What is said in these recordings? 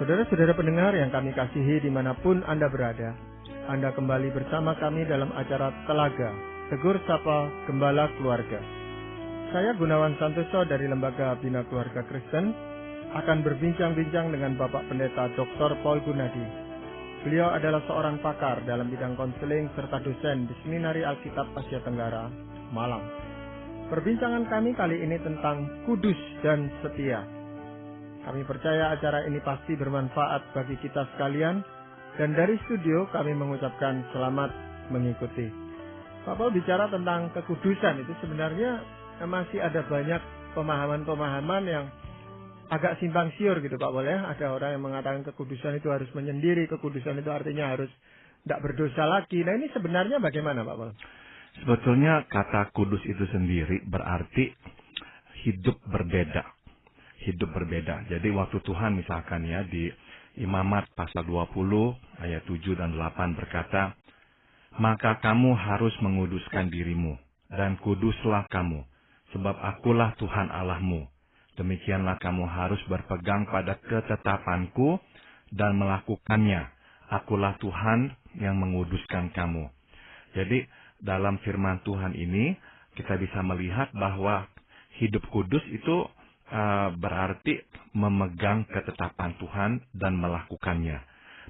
Saudara-saudara pendengar yang kami kasihi dimanapun Anda berada, Anda kembali bersama kami dalam acara Telaga, Tegur Sapa Gembala Keluarga. Saya Gunawan Santoso dari Lembaga Bina Keluarga Kristen akan berbincang-bincang dengan Bapak Pendeta Dr. Paul Gunadi. Beliau adalah seorang pakar dalam bidang konseling serta dosen di Seminari Alkitab Asia Tenggara, Malang. Perbincangan kami kali ini tentang kudus dan setia. Kami percaya acara ini pasti bermanfaat bagi kita sekalian, dan dari studio kami mengucapkan selamat mengikuti. Pak Paul bicara tentang kekudusan, itu sebenarnya masih ada banyak pemahaman-pemahaman yang agak simpang siur gitu Pak Paul ya. Ada orang yang mengatakan kekudusan itu harus menyendiri, kekudusan itu artinya harus tidak berdosa lagi. Nah ini sebenarnya bagaimana Pak Paul? Sebetulnya kata kudus itu sendiri berarti hidup berbeda. Hidup berbeda. Jadi waktu Tuhan misalkan ya di Imamat pasal 20 ayat 7 dan 8 berkata, "Maka kamu harus menguduskan dirimu dan kuduslah kamu, sebab akulah Tuhan Allahmu. Demikianlah kamu harus berpegang pada ketetapanku dan melakukannya. Akulah Tuhan yang menguduskan kamu." Jadi dalam firman Tuhan ini kita bisa melihat bahwa hidup kudus itu berarti memegang ketetapan Tuhan dan melakukannya.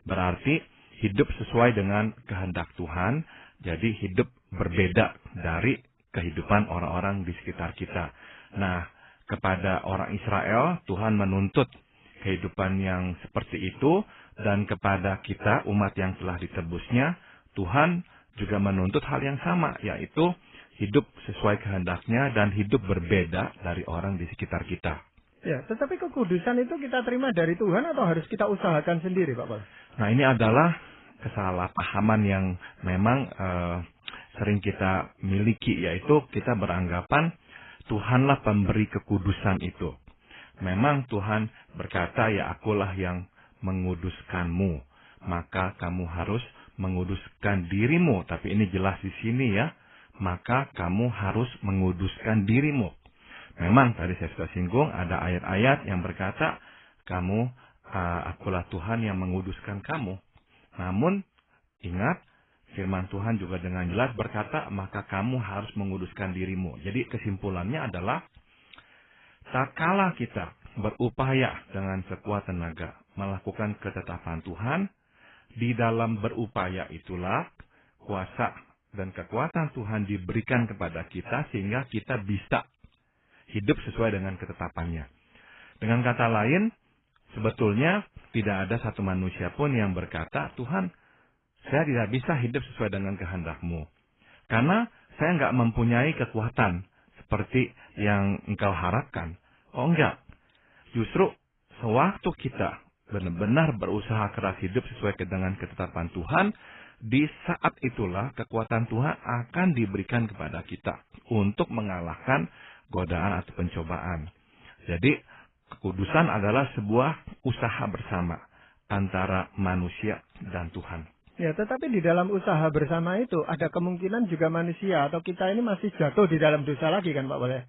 Berarti hidup sesuai dengan kehendak Tuhan, jadi hidup berbeda dari kehidupan orang-orang di sekitar kita. Nah, kepada orang Israel, Tuhan menuntut kehidupan yang seperti itu, dan kepada kita, umat yang telah ditebusnya, Tuhan juga menuntut hal yang sama, yaitu hidup sesuai kehendaknya dan hidup berbeda dari orang di sekitar kita. Ya, tetapi kekudusan itu kita terima dari Tuhan atau harus kita usahakan sendiri Pak Paul? Nah ini adalah kesalahpahaman yang memang sering kita miliki, yaitu kita beranggapan Tuhanlah pemberi kekudusan itu. Memang Tuhan berkata, "Ya akulah yang menguduskanmu, maka kamu harus menguduskan dirimu." Tapi ini jelas di sini ya, maka kamu harus menguduskan dirimu. Memang tadi saya sudah singgung ada ayat-ayat yang berkata, akulah Tuhan yang menguduskan kamu. Namun ingat firman Tuhan juga dengan jelas berkata, maka kamu harus menguduskan dirimu. Jadi kesimpulannya adalah, tak kala kita berupaya dengan sekuat tenaga melakukan ketetapan Tuhan, di dalam berupaya itulah kuasa dan kekuatan Tuhan diberikan kepada kita sehingga kita bisa hidup sesuai dengan ketetapannya. Dengan kata lain, sebetulnya tidak ada satu manusia pun yang berkata, "Tuhan, saya tidak bisa hidup sesuai dengan kehendak-Mu. Karena saya enggak mempunyai kekuatan seperti yang Engkau harapkan." Oh enggak. Justru sewaktu kita benar-benar berusaha keras hidup sesuai dengan ketetapan Tuhan, di saat itulah kekuatan Tuhan akan diberikan kepada kita untuk mengalahkan godaan atau pencobaan. Jadi kekudusan adalah sebuah usaha bersama antara manusia dan Tuhan. Ya, tetapi di dalam usaha bersama itu ada kemungkinan juga manusia atau kita ini masih jatuh di dalam dosa lagi kan Pak Boleh?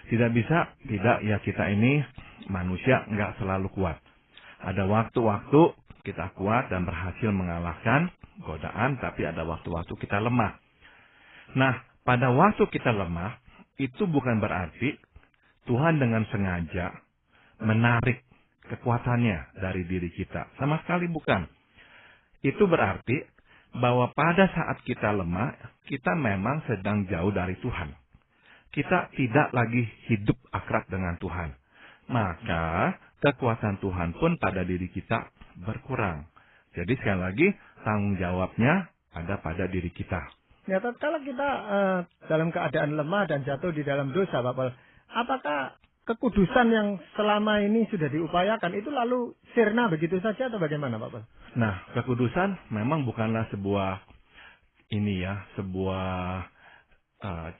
Tidak bisa, tidak ya, kita ini manusia nggak selalu kuat. Ada waktu-waktu kita kuat dan berhasil mengalahkan godaan, tapi ada waktu-waktu kita lemah. Nah, pada waktu kita lemah, itu bukan berarti Tuhan dengan sengaja menarik kekuatannya dari diri kita. Sama sekali bukan. Itu berarti bahwa pada saat kita lemah, kita memang sedang jauh dari Tuhan. Kita tidak lagi hidup akrab dengan Tuhan. Maka kekuatan Tuhan pun pada diri kita berkurang. Jadi sekali lagi tanggung jawabnya ada pada diri kita. Ya, kalau kita dalam keadaan lemah dan jatuh di dalam dosa, Pak Paul, apakah kekudusan yang selama ini sudah diupayakan itu lalu sirna begitu saja atau bagaimana, Pak Paul? Nah, kekudusan memang bukanlah sebuah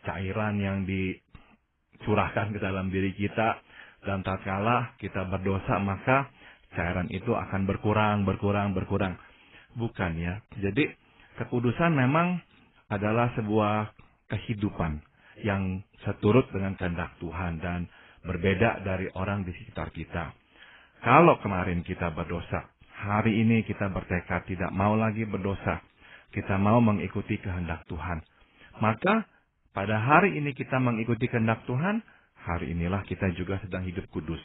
cairan yang dicurahkan ke dalam diri kita, dan tatkala kita berdosa maka cairan itu akan berkurang. Bukan ya. Jadi kekudusan memang adalah sebuah kehidupan yang seturut dengan kehendak Tuhan dan berbeda dari orang di sekitar kita. Kalau kemarin kita berdosa, hari ini kita bertekad tidak mau lagi berdosa. Kita mau mengikuti kehendak Tuhan. Maka pada hari ini kita mengikuti kehendak Tuhan, hari inilah kita juga sedang hidup kudus.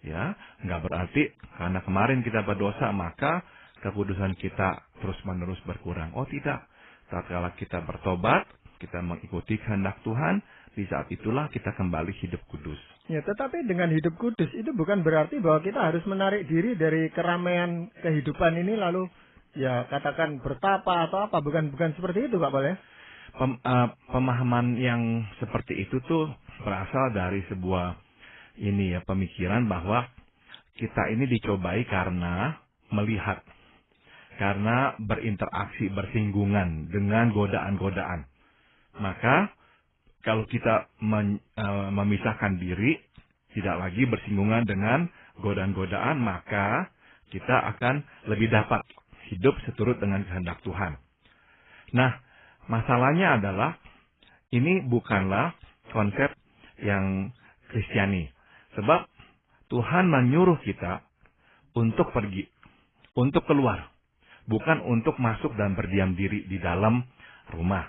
Ya, nggak berarti karena kemarin kita berdosa maka kekudusan kita terus-menerus berkurang. Oh tidak. Tatkala kita bertobat, kita mengikuti kehendak Tuhan, di saat itulah kita kembali hidup kudus. Ya, tetapi dengan hidup kudus itu bukan berarti bahwa kita harus menarik diri dari keramaian kehidupan ini lalu ya katakan bertapa atau apa, bukan seperti itu Pak Paul ya? Pemahaman yang seperti itu tuh berasal dari sebuah pemikiran bahwa kita ini dicobai karena melihat, karena berinteraksi, bersinggungan dengan godaan-godaan. Maka kalau kita memisahkan diri, tidak lagi bersinggungan dengan godaan-godaan, maka kita akan lebih dapat hidup seturut dengan kehendak Tuhan. Nah, masalahnya adalah ini bukanlah konsep yang Kristiani. Sebab Tuhan menyuruh kita untuk pergi, untuk keluar. Bukan untuk masuk dan berdiam diri di dalam rumah.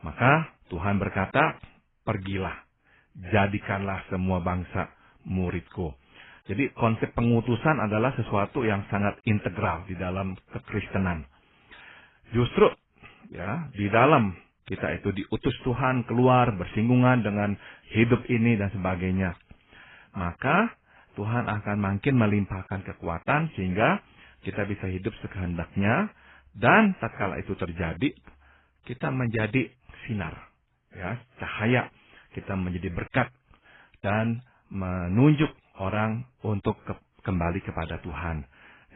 Maka Tuhan berkata, pergilah, jadikanlah semua bangsa muridku. Jadi konsep pengutusan adalah sesuatu yang sangat integral di dalam kekristenan. Justru ya di dalam kita itu diutus Tuhan keluar bersinggungan dengan hidup ini dan sebagainya. Maka Tuhan akan makin melimpahkan kekuatan sehingga kita bisa hidup sekehendaknya, dan tatkala itu terjadi kita menjadi sinar, ya, cahaya, kita menjadi berkat dan menunjuk orang untuk kembali kepada Tuhan.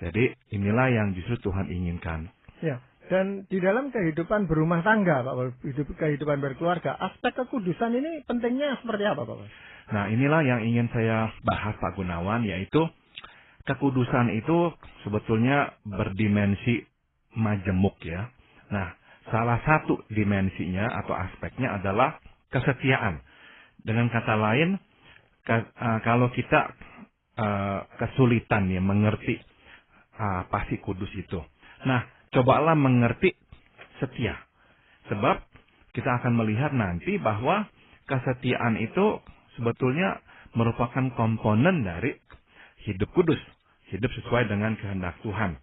Jadi inilah yang justru Tuhan inginkan. Ya, dan di dalam kehidupan berumah tangga, Pak, kehidupan berkeluarga, aspek kekudusan ini pentingnya seperti apa, Pak? Nah, inilah yang ingin saya bahas, Pak Gunawan, yaitu kekudusan itu sebetulnya berdimensi majemuk ya. Nah, salah satu dimensinya atau aspeknya adalah kesetiaan. Dengan kata lain, kalau kita kesulitan ya mengerti apa sih kudus itu. Nah, cobalah mengerti setia. Sebab kita akan melihat nanti bahwa kesetiaan itu sebetulnya merupakan komponen dari hidup kudus, hidup sesuai dengan kehendak Tuhan.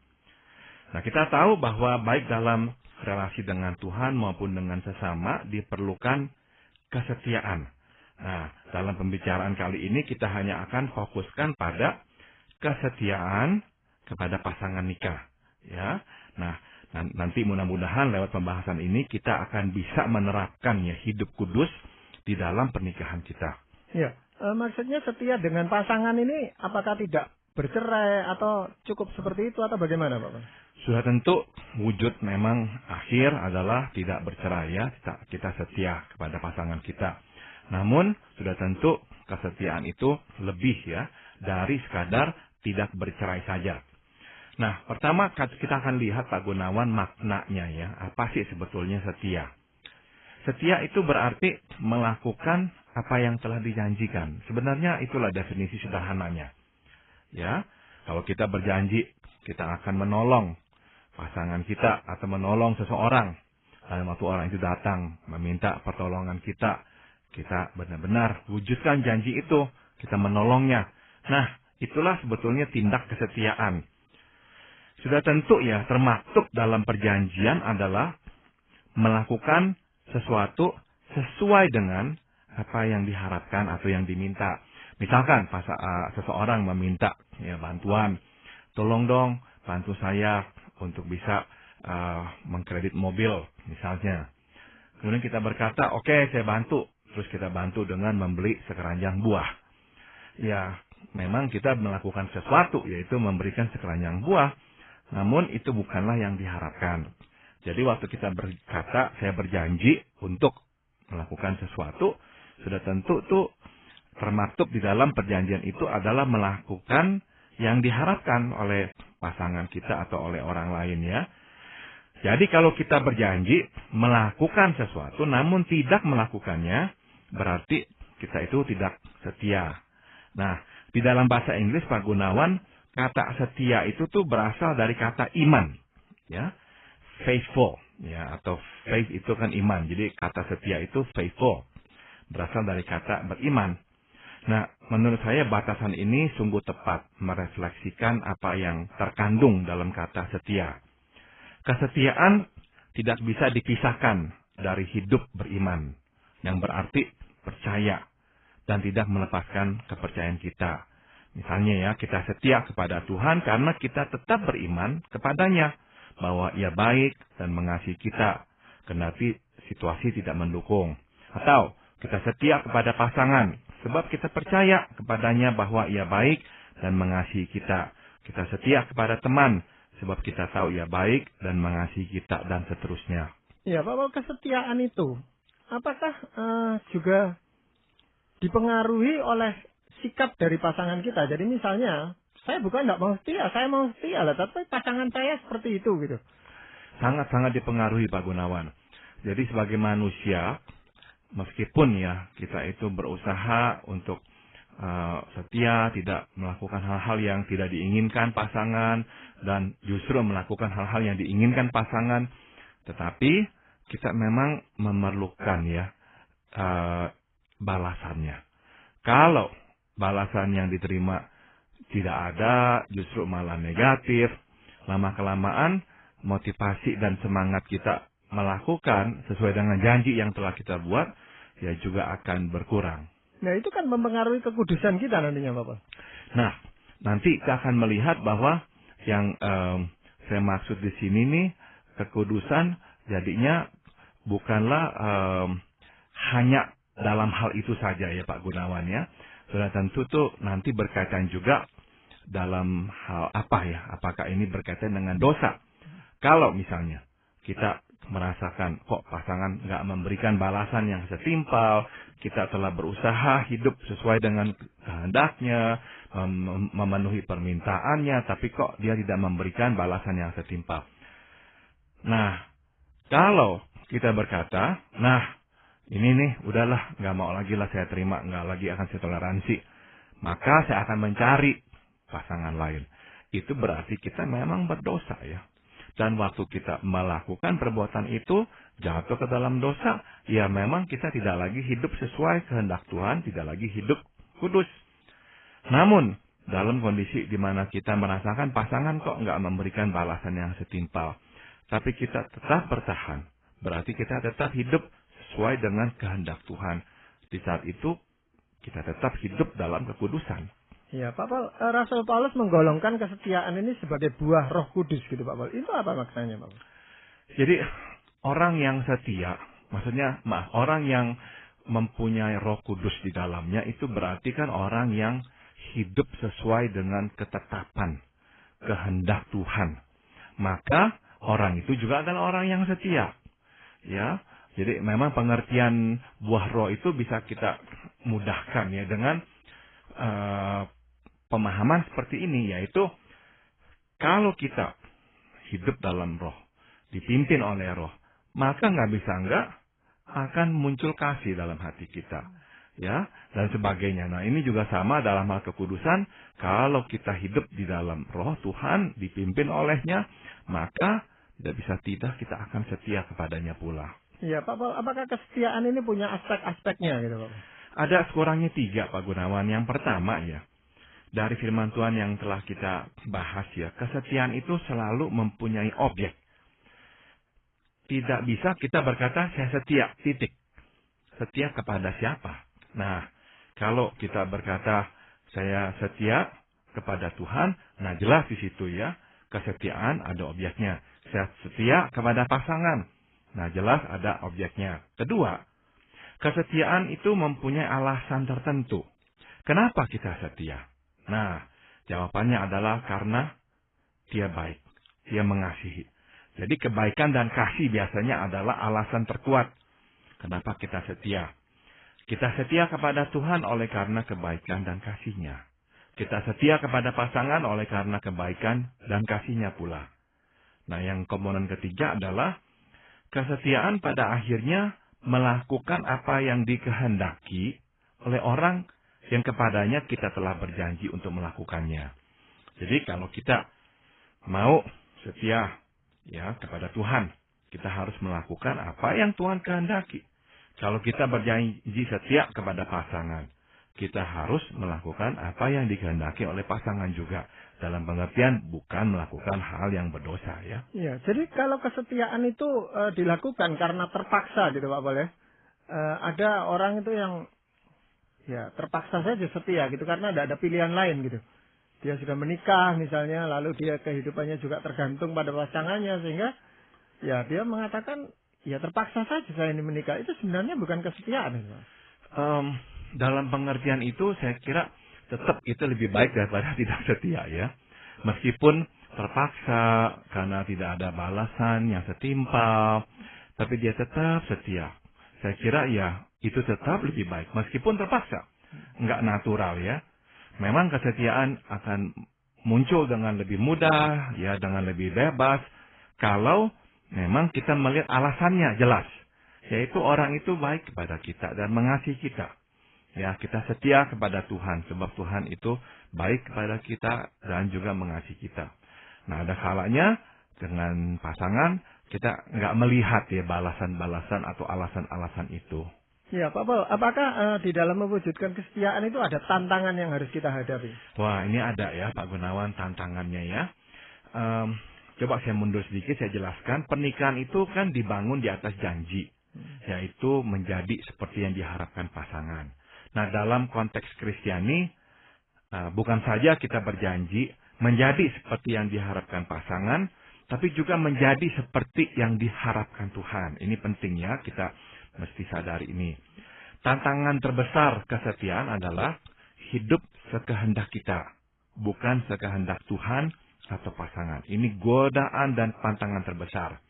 Nah, kita tahu bahwa baik dalam relasi dengan Tuhan maupun dengan sesama diperlukan kesetiaan. Nah, dalam pembicaraan kali ini kita hanya akan fokuskan pada kesetiaan kepada pasangan nikah, ya. Nah, nanti mudah-mudahan lewat pembahasan ini kita akan bisa menerapkannya hidup kudus di dalam pernikahan kita. Ya, maksudnya setia dengan pasangan ini apakah tidak bercerai atau cukup seperti itu atau bagaimana, Pak? Sudah tentu wujud memang akhir adalah tidak bercerai ya, kita setia kepada pasangan kita. Namun sudah tentu kesetiaan itu lebih ya dari sekadar tidak bercerai saja. Nah, pertama kita akan lihat Pak Gunawan maknanya ya, apa sih sebetulnya setia? Setia itu berarti melakukan apa yang telah dijanjikan. Sebenarnya itulah definisi sederhananya. Ya, kalau kita berjanji kita akan menolong pasangan kita atau menolong seseorang, dan waktu orang itu datang meminta pertolongan kita benar-benar wujudkan janji itu, kita menolongnya. Nah, itulah sebetulnya tindak kesetiaan. Sudah tentu ya, termaktub dalam perjanjian adalah melakukan sesuatu sesuai dengan apa yang diharapkan atau yang diminta. Misalkan seseorang meminta ya bantuan, tolong dong bantu saya untuk bisa mengkredit mobil misalnya. Kemudian kita berkata, oke, saya bantu. Terus kita bantu dengan membeli sekeranjang buah. Ya, memang kita melakukan sesuatu, yaitu memberikan sekeranjang buah. Namun itu bukanlah yang diharapkan. Jadi waktu kita berkata, saya berjanji untuk melakukan sesuatu, sudah tentu tuh termaktub di dalam perjanjian itu adalah melakukan yang diharapkan oleh pasangan kita atau oleh orang lain ya. Jadi kalau kita berjanji melakukan sesuatu namun tidak melakukannya, berarti kita itu tidak setia. Nah, di dalam bahasa Inggris Pak Gunawan, kata setia itu tuh berasal dari kata iman, ya, faithful, ya, atau faith itu kan iman. Jadi kata setia itu faithful, berasal dari kata beriman. Nah, menurut saya batasan ini sungguh tepat merefleksikan apa yang terkandung dalam kata setia. Kesetiaan tidak bisa dipisahkan dari hidup beriman, yang berarti percaya dan tidak melepaskan kepercayaan kita. Misalnya ya, kita setia kepada Tuhan karena kita tetap beriman kepadanya, bahwa Ia baik dan mengasihi kita, kendati situasi tidak mendukung. Atau kita setia kepada pasangan, sebab kita percaya kepadanya bahwa Ia baik dan mengasihi kita. Kita setia kepada teman, sebab kita tahu Ia baik dan mengasihi kita, dan seterusnya. Ya, Pak, kesetiaan itu, apakah juga dipengaruhi oleh sikap dari pasangan kita? Jadi misalnya, saya bukan tidak mau setia, saya mau setia lah, tapi pasangan saya seperti itu gitu. Sangat-sangat dipengaruhi, Pak Gunawan. Jadi sebagai manusia, meskipun ya kita itu berusaha untuk setia, tidak melakukan hal-hal yang tidak diinginkan pasangan, dan justru melakukan hal-hal yang diinginkan pasangan, tetapi kita memang memerlukan ya balasannya. Kalau balasan yang diterima tidak ada, justru malah negatif, lama-kelamaan motivasi dan semangat kita melakukan sesuai dengan janji yang telah kita buat, ya juga akan berkurang. Nah, itu kan mempengaruhi kekudusan kita nantinya, Bapak. Nah, nanti kita akan melihat bahwa yang saya maksud di sini nih, kekudusan jadinya bukanlah hanya dalam hal itu saja ya Pak Gunawan ya. Sudah tentu tuh nanti berkaitan juga dalam hal apa ya, apakah ini berkaitan dengan dosa. Kalau misalnya kita merasakan kok pasangan nggak memberikan balasan yang setimpal, kita telah berusaha hidup sesuai dengan kehendaknya, memenuhi permintaannya, tapi kok dia tidak memberikan balasan yang setimpal. Nah, kalau kita berkata, nah ini nih udahlah, nggak mau lagi lah saya terima, nggak lagi akan saya toleransi, maka saya akan mencari pasangan lain. Itu berarti kita memang berdosa ya. Dan waktu kita melakukan perbuatan itu, jatuh ke dalam dosa, ya memang kita tidak lagi hidup sesuai kehendak Tuhan, tidak lagi hidup kudus. Namun, dalam kondisi di mana kita merasakan pasangan kok nggak memberikan balasan yang setimpal, tapi kita tetap bertahan, berarti kita tetap hidup sesuai dengan kehendak Tuhan. Di saat itu, kita tetap hidup dalam kekudusan. Ya, Pak Paul, Rasul Paulus menggolongkan kesetiaan ini sebagai buah Roh Kudus gitu, Pak Paul. Itu apa maksudnya, Pak Paul? Jadi orang yang setia, maksudnya orang yang mempunyai Roh Kudus di dalamnya itu berarti kan orang yang hidup sesuai dengan ketetapan kehendak Tuhan. Maka orang itu juga adalah orang yang setia. Ya. Jadi memang pengertian buah roh itu bisa kita mudahkan ya dengan pemahaman seperti ini, yaitu kalau kita hidup dalam roh, dipimpin oleh roh, maka nggak bisa nggak akan muncul kasih dalam hati kita, ya, dan sebagainya. Nah, ini juga sama dalam hal kekudusan. Kalau kita hidup di dalam roh Tuhan, dipimpin olehnya, maka tidak bisa tidak kita akan setia kepadanya pula. Iya, Pak Paul, apakah kesetiaan ini punya aspek-aspeknya gitu, Pak? Ada sekurangnya 3, Pak Gunawan. Yang pertama ya, dari firman Tuhan yang telah kita bahas ya, kesetiaan itu selalu mempunyai objek. Tidak bisa kita berkata saya setia, titik. Setia kepada siapa? Nah, kalau kita berkata saya setia kepada Tuhan, nah jelas di situ ya, kesetiaan ada objeknya. Saya setia kepada pasangan, nah jelas ada objeknya. Kedua, kesetiaan itu mempunyai alasan tertentu. Kenapa kita setia? Nah, jawabannya adalah karena dia baik, dia mengasihi. Jadi kebaikan dan kasih biasanya adalah alasan terkuat kenapa kita setia. Kita setia kepada Tuhan oleh karena kebaikan dan kasih-Nya. Kita setia kepada pasangan oleh karena kebaikan dan kasih-Nya pula. Nah, yang komponen ketiga adalah kesetiaan pada akhirnya melakukan apa yang dikehendaki oleh orang yang kepadanya kita telah berjanji untuk melakukannya. Jadi kalau kita mau setia ya kepada Tuhan, kita harus melakukan apa yang Tuhan kehendaki. Kalau kita berjanji setia kepada pasangan, kita harus melakukan apa yang dikehendaki oleh pasangan juga. Dalam pengertian bukan melakukan hal yang berdosa ya. Iya, jadi kalau kesetiaan itu dilakukan karena terpaksa gitu Pak Pol ya. Ada orang itu yang ya terpaksa saja setia gitu karena tidak ada pilihan lain gitu. Dia sudah menikah misalnya, lalu dia kehidupannya juga tergantung pada pasangannya sehingga ya dia mengatakan ya terpaksa saja saya ini menikah. Itu sebenarnya bukan kesetiaan. Dalam pengertian itu saya kira tetap itu lebih baik daripada tidak setia ya. Meskipun terpaksa karena tidak ada balasan yang setimpal, tapi dia tetap setia. Saya kira ya itu tetap lebih baik meskipun terpaksa. Enggak natural ya. Memang kesetiaan akan muncul dengan lebih mudah, ya dengan lebih bebas kalau memang kita melihat alasannya jelas, yaitu orang itu baik kepada kita dan mengasihi kita. Ya, kita setia kepada Tuhan sebab Tuhan itu baik kepada kita dan juga mengasihi kita. Nah, ada kalanya dengan pasangan kita nggak melihat ya balasan-balasan atau alasan-alasan itu. Ya, Pak Pol, apakah di dalam mewujudkan kesetiaan itu ada tantangan yang harus kita hadapi? Wah, ini ada ya Pak Gunawan tantangannya ya. Coba saya mundur sedikit, saya jelaskan. Pernikahan itu kan dibangun di atas janji, yaitu menjadi seperti yang diharapkan pasangan. Nah, dalam konteks Kristiani, bukan saja kita berjanji menjadi seperti yang diharapkan pasangan, tapi juga menjadi seperti yang diharapkan Tuhan. Ini penting ya, kita mesti sadari ini. Tantangan terbesar kesetiaan adalah hidup sekehendak kita, bukan sekehendak Tuhan atau pasangan. Ini godaan dan pantangan terbesar.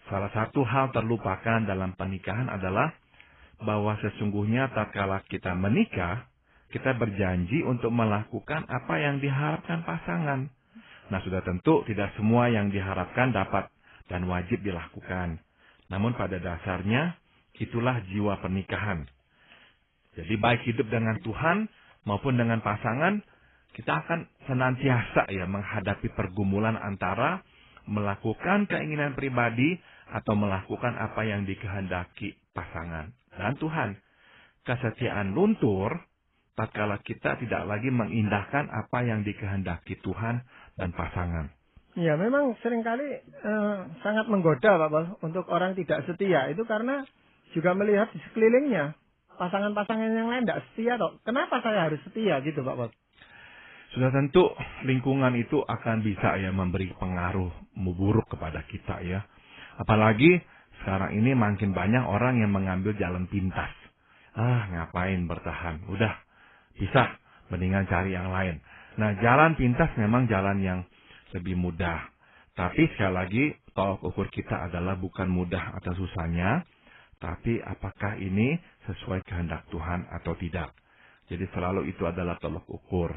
Salah satu hal terlupakan dalam pernikahan adalah bahwa sesungguhnya tatkala kita menikah, kita berjanji untuk melakukan apa yang diharapkan pasangan. Nah, sudah tentu tidak semua yang diharapkan dapat dan wajib dilakukan. Namun pada dasarnya, itulah jiwa pernikahan. Jadi baik hidup dengan Tuhan maupun dengan pasangan, kita akan senantiasa ya menghadapi pergumulan antara melakukan keinginan pribadi atau melakukan apa yang dikehendaki pasangan dan Tuhan. Kesetiaan luntur tatkala kita tidak lagi mengindahkan apa yang dikehendaki Tuhan dan pasangan. Ya, memang seringkali sangat menggoda Pak Pol untuk orang tidak setia. Itu karena juga melihat di sekelilingnya pasangan-pasangan yang lain tidak setia toh. Kenapa saya harus setia gitu Pak Pol? Sudah tentu lingkungan itu akan bisa ya memberi pengaruh buruk kepada kita ya. Apalagi sekarang ini makin banyak orang yang mengambil jalan pintas. Ngapain bertahan? Udah, pisah, mendingan cari yang lain. Nah, jalan pintas memang jalan yang lebih mudah. Tapi sekali lagi, tolak ukur kita adalah bukan mudah atau susahnya, tapi apakah ini sesuai kehendak Tuhan atau tidak. Jadi selalu itu adalah tolak ukur.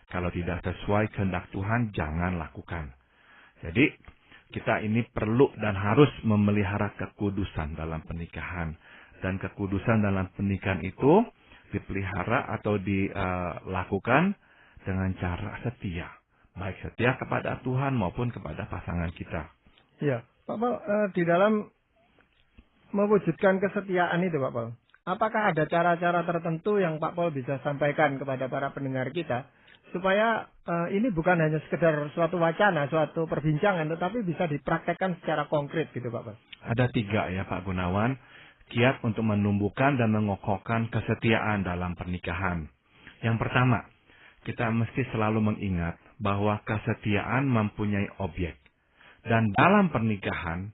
Kalau tidak sesuai kehendak Tuhan, jangan lakukan. Jadi, kita ini perlu dan harus memelihara kekudusan dalam pernikahan. Dan kekudusan dalam pernikahan itu dipelihara atau dilakukan dengan cara setia. Baik setia kepada Tuhan maupun kepada pasangan kita. Ya, Pak Pol, di dalam mewujudkan kesetiaan itu Pak Pol, apakah ada cara-cara tertentu yang Pak Pol bisa sampaikan kepada para pendengar kita supaya ini bukan hanya sekedar suatu wacana, suatu perbincangan, tetapi bisa dipraktekkan secara konkret gitu Pak Pol? Ada 3 ya Pak Gunawan, kiat untuk menumbuhkan dan mengokohkan kesetiaan dalam pernikahan. Yang pertama, kita mesti selalu mengingat bahwa kesetiaan mempunyai objek. Dan dalam pernikahan,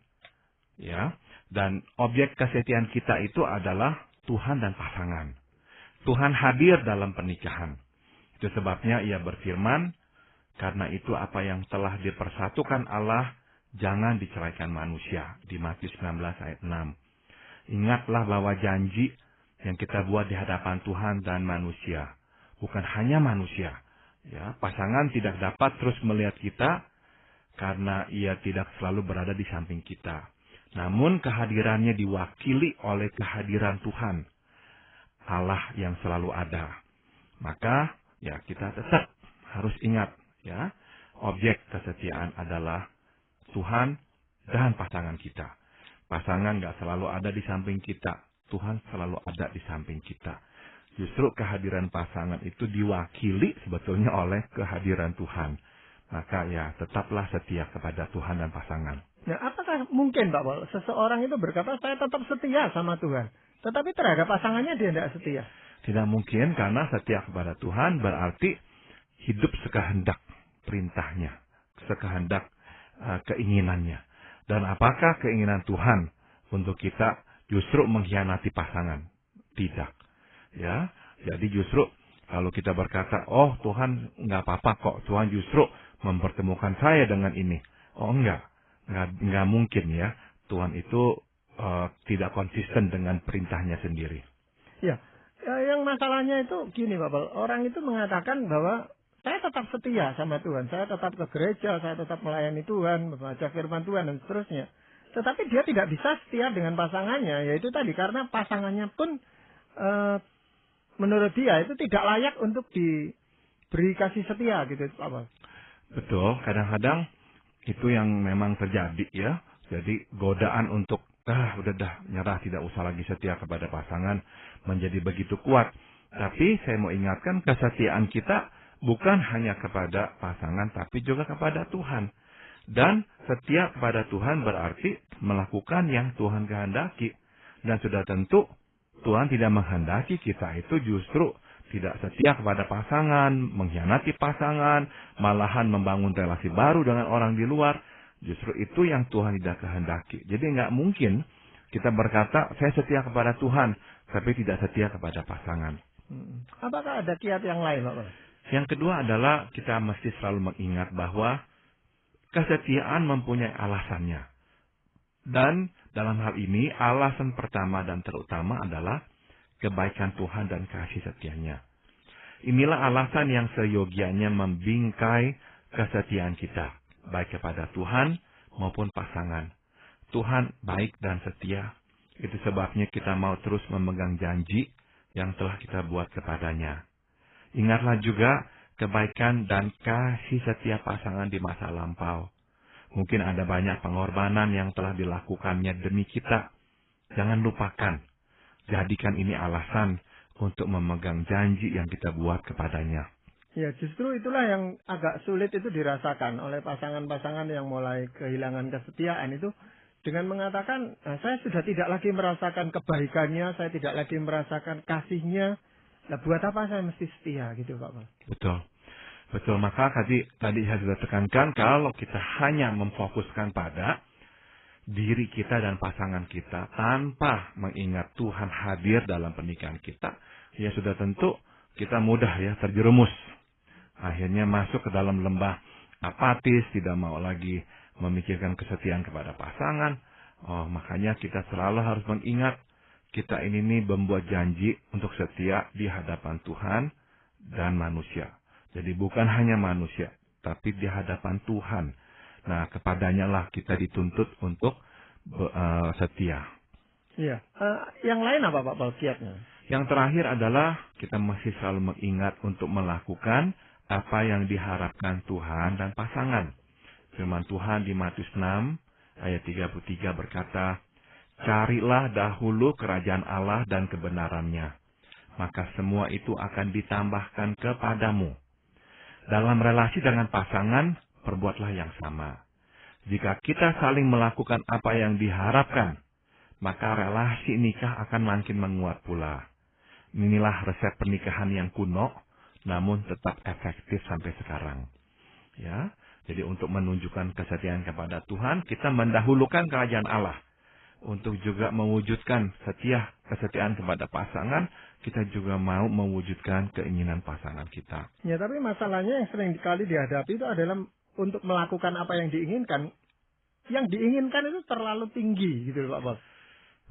ya, dan objek kesetiaan kita itu adalah Tuhan dan pasangan. Tuhan hadir dalam pernikahan. Itu sebabnya ia berfirman, karena itu apa yang telah dipersatukan Allah, jangan diceraikan manusia. Di Matius 19 ayat 6. Ingatlah bahwa janji yang kita buat di hadapan Tuhan dan manusia. Bukan hanya manusia. Ya, pasangan tidak dapat terus melihat kita, karena ia tidak selalu berada di samping kita. Namun kehadirannya diwakili oleh kehadiran Tuhan. Allah yang selalu ada. Maka ya kita tetap harus ingat Ya, objek kesetiaan adalah Tuhan dan pasangan kita. Pasangan nggak selalu ada di samping kita. Tuhan selalu ada di samping kita. Justru kehadiran pasangan itu diwakili sebetulnya oleh kehadiran Tuhan. Maka ya tetaplah setia kepada Tuhan dan pasangan. Nah, apakah mungkin Pak Paul, seseorang itu berkata saya tetap setia sama Tuhan, tetapi terhadap pasangannya dia tidak setia? Tidak mungkin, karena setia kepada Tuhan berarti hidup sekehendak perintahnya, sekehendak keinginannya. Dan apakah keinginan Tuhan untuk kita justru mengkhianati pasangan? Tidak. Ya, jadi justru kalau kita berkata, oh Tuhan nggak apa-apa kok, Tuhan justru mempertemukan saya dengan ini. Oh nggak mungkin ya. Tuhan itu tidak konsisten dengan perintahnya sendiri. Ya, yang masalahnya itu gini Pak Paul, orang itu mengatakan bahwa saya tetap setia sama Tuhan, saya tetap ke gereja, saya tetap melayani Tuhan, membaca firman Tuhan dan seterusnya. Tetapi dia tidak bisa setia dengan pasangannya, yaitu tadi karena pasangannya pun menurut dia itu tidak layak untuk diberi kasih setia gitu Pak Paul. Betul, kadang-kadang itu yang memang terjadi ya. Jadi godaan untuk udah nyerah, tidak usah lagi setia kepada pasangan menjadi begitu kuat. Tapi saya mau ingatkan, kesetiaan kita bukan hanya kepada pasangan tapi juga kepada Tuhan. Dan setia kepada Tuhan berarti melakukan yang Tuhan kehendaki. Dan sudah tentu Tuhan tidak menghendaki kita itu justru tidak setia kepada pasangan, mengkhianati pasangan, malahan membangun relasi baru dengan orang di luar. Justru itu yang Tuhan tidak kehendaki. Jadi nggak mungkin kita berkata, saya setia kepada Tuhan, tapi tidak setia kepada pasangan. Apakah ada kiat yang lain, Pak? Yang kedua adalah kita mesti selalu mengingat bahwa kesetiaan mempunyai alasannya. Dan dalam hal ini, alasan pertama dan terutama adalah kebaikan Tuhan dan kasih setianya. Inilah alasan yang seyogianya membingkai kesetiaan kita, baik kepada Tuhan maupun pasangan. Tuhan baik dan setia. Itu sebabnya kita mau terus memegang janji yang telah kita buat kepadanya. Ingatlah juga kebaikan dan kasih setia pasangan di masa lampau. Mungkin ada banyak pengorbanan yang telah dilakukannya demi kita. Jangan lupakan. Jadikan ini alasan untuk memegang janji yang kita buat kepadanya. Ya, justru itulah yang agak sulit itu dirasakan oleh pasangan-pasangan yang mulai kehilangan kesetiaan itu dengan mengatakan, saya sudah tidak lagi merasakan kebaikannya, saya tidak lagi merasakan kasihnya. Nah, buat apa saya mesti setia gitu, Pak? Betul. Betul, maka tadi saya sudah tekankan kalau kita hanya memfokuskan pada diri kita dan pasangan kita tanpa mengingat Tuhan hadir dalam pernikahan kita, ya sudah tentu kita mudah ya terjerumus. Akhirnya masuk ke dalam lembah apatis, tidak mau lagi memikirkan kesetiaan kepada pasangan. Makanya kita selalu harus mengingat kita ini membuat janji untuk setia di hadapan Tuhan dan manusia. Jadi bukan hanya manusia, tapi di hadapan Tuhan. Nah, kepadanya lah kita dituntut untuk setia. Iya. Yang lain apa Pak Paul kiatnya? Yang terakhir adalah kita masih selalu mengingat untuk melakukan apa yang diharapkan Tuhan dan pasangan. Firman Tuhan di Matius 6 ayat 33 berkata, "Carilah dahulu kerajaan Allah dan kebenarannya, maka semua itu akan ditambahkan kepadamu." Dalam relasi dengan pasangan, perbuatlah yang sama. Jika kita saling melakukan apa yang diharapkan, maka relasi nikah akan makin menguat pula. Inilah resep pernikahan yang kuno, namun tetap efektif sampai sekarang. Ya, jadi untuk menunjukkan kesetiaan kepada Tuhan, kita mendahulukan kerajaan Allah. Untuk juga mewujudkan kesetiaan kepada pasangan, kita juga mau mewujudkan keinginan pasangan kita. Ya, tapi masalahnya yang sering kali dihadapi itu adalah untuk melakukan apa yang diinginkan. Yang diinginkan itu terlalu tinggi gitu Pak Bos.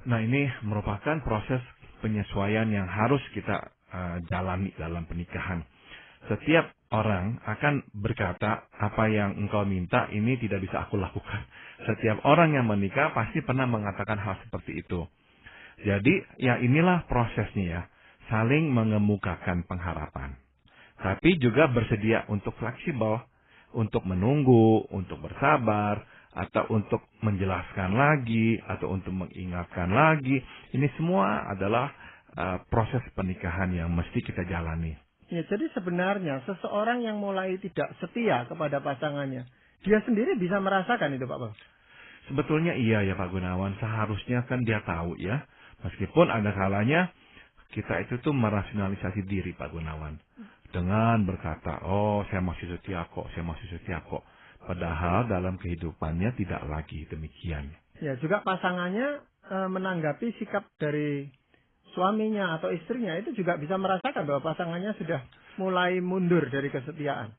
Nah, ini merupakan proses penyesuaian yang harus kita jalani dalam pernikahan. Setiap orang akan berkata, apa yang engkau minta ini tidak bisa aku lakukan. Setiap orang yang menikah pasti pernah mengatakan hal seperti itu. Jadi, ya inilah prosesnya ya. Saling mengemukakan pengharapan. Tapi juga bersedia untuk fleksibel. untuk menunggu, untuk bersabar, atau untuk menjelaskan lagi, atau untuk mengingatkan lagi. Ini semua adalah proses pernikahan yang mesti kita jalani. Ya, jadi sebenarnya seseorang yang mulai tidak setia kepada pasangannya, dia sendiri bisa merasakan itu, Pak Paul. Sebetulnya iya ya Pak Gunawan, seharusnya kan dia tahu ya. Meskipun ada kalanya kita itu tuh merasionalisasi diri Pak Gunawan. Dengan berkata, oh saya masih setia kok, saya masih setia kok. Padahal dalam kehidupannya tidak lagi demikian. Ya, juga pasangannya menanggapi sikap dari suaminya atau istrinya itu juga bisa merasakan bahwa pasangannya sudah mulai mundur dari kesetiaan.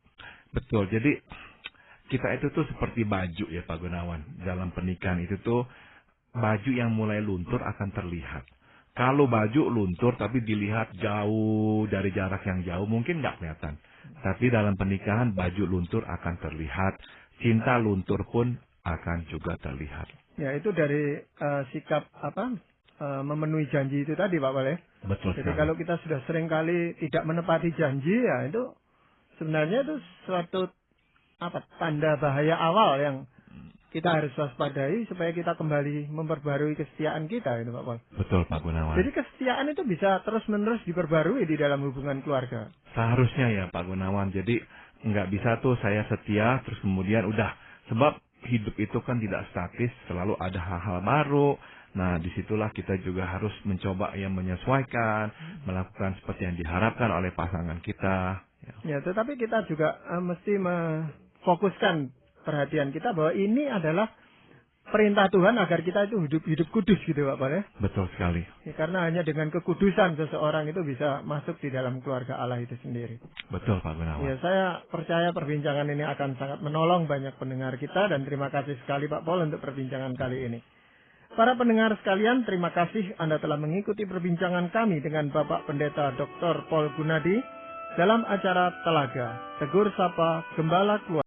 Betul, jadi kita itu tuh seperti baju ya Pak Gunawan. Dalam pernikahan itu tuh baju yang mulai luntur akan terlihat. Kalau baju luntur tapi dilihat jauh dari jarak yang jauh mungkin nggak kelihatan. Tapi dalam pernikahan baju luntur akan terlihat. Cinta luntur pun akan juga terlihat. Ya, itu dari sikap memenuhi janji itu tadi Pak Paul. Betul Jadi sekali. kalau kita sudah sering kali tidak menepati janji, ya itu sebenarnya itu suatu tanda bahaya awal yang kita harus waspadai supaya kita kembali memperbarui kesetiaan kita, itu Pak Paul. Betul Pak Gunawan. Jadi kesetiaan itu bisa terus-menerus diperbarui di dalam hubungan keluarga. Seharusnya ya Pak Gunawan. Jadi nggak bisa tuh saya setia terus kemudian udah. Sebab hidup itu kan tidak statis, selalu ada hal-hal baru. Nah disitulah kita juga harus mencoba yang menyesuaikan, melakukan seperti yang diharapkan oleh pasangan kita. Ya, tetapi kita juga mesti memfokuskan perhatian kita bahwa ini adalah perintah Tuhan agar kita itu hidup kudus gitu Pak Paul. Betul sekali. Ya, karena hanya dengan kekudusan seseorang itu bisa masuk di dalam keluarga Allah itu sendiri. Betul Pak Gunawan. Ya, saya percaya perbincangan ini akan sangat menolong banyak pendengar kita dan terima kasih sekali Pak Paul untuk perbincangan kali ini. Para pendengar sekalian, terima kasih Anda telah mengikuti perbincangan kami dengan Bapak Pendeta Dr. Paul Gunadi dalam acara Telaga, Tegur Sapa Gembala Keluarga.